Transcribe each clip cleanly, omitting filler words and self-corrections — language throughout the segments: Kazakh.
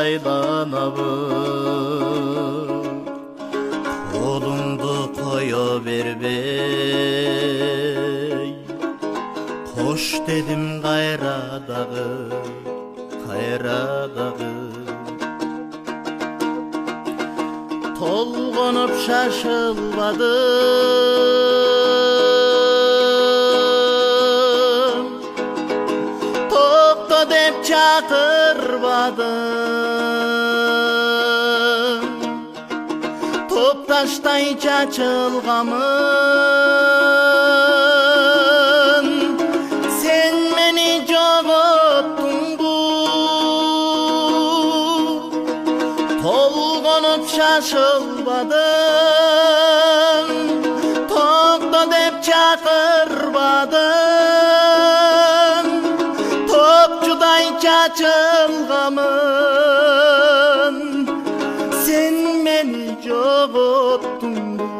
айланабыз, колуңду кое бербей, кош дедим кайра дагы, толгонуп шашылбадым, токто деп чакырбадым, топташтай чачылгамын, сен мени жоготтуңбу, толгонуп шашылбадым, токто деп чакырбадым, топчудай чачылгамын, сен мени жоготтуңбу.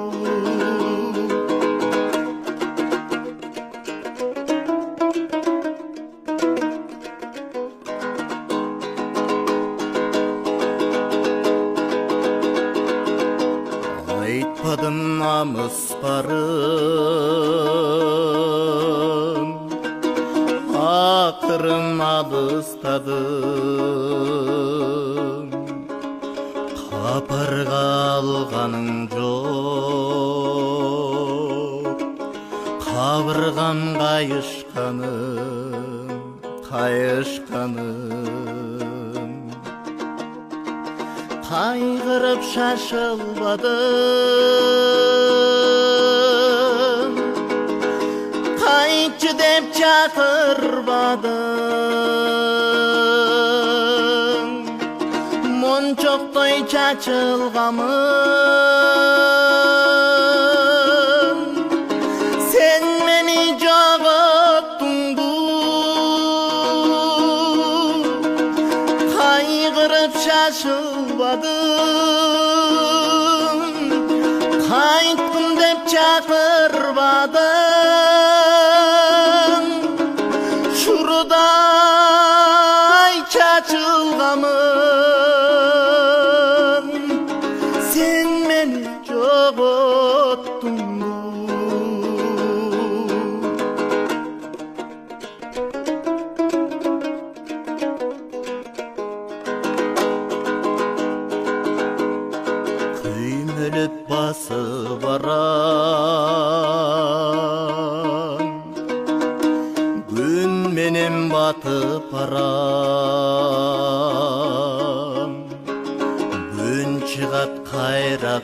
Айтпадым намыс барын, акырын алыстадым, капарга алганың жок, кабыргам кайышканым, кайгырып шашылбадым, кайтчы деп чакырбадым, мончоктой чачылгамын, сен мени жоготтуңбу, кайгырып шашылбадым, кайткым деп чакырбадым, шурудай чачылгамын, сен мени жоготтуңбу. Күймөлөп басып барам, күн менен батып барам, күн чыгат кайра,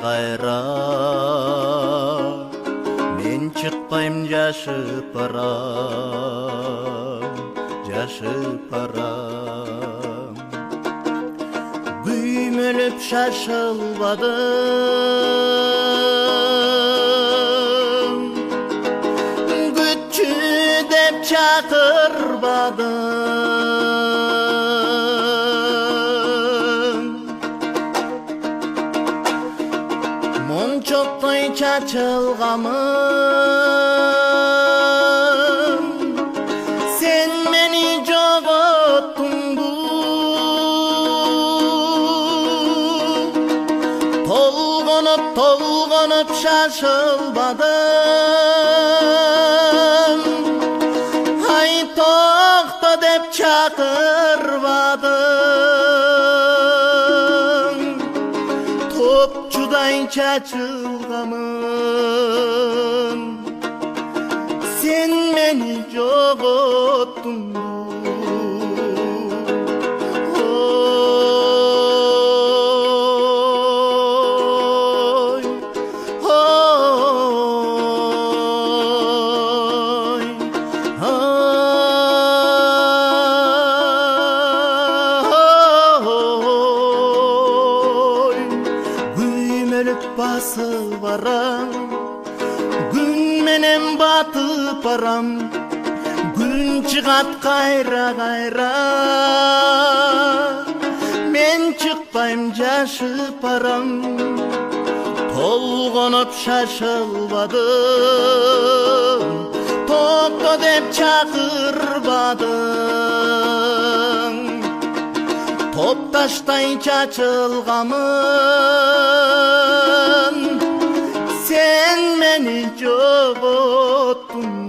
мен чыкпайм жашып барам, күймөлөп шашылбадым, күтчү деп чакырбадым, мончоктой чачылгамын, сен мени жоготтуңбу, толгонуп шашылбадым, ай токто деп чакырбадым, топчудай чачылгамын, сен мени жоготтуңбу. Басып барам, күн менен батып барам, күн чыгат кайра, мен чыкпайм жашып барам, толгонуп шашылбадым, токто деп чакырбадым, топта Taştay çaçılgamın sen meni jogottun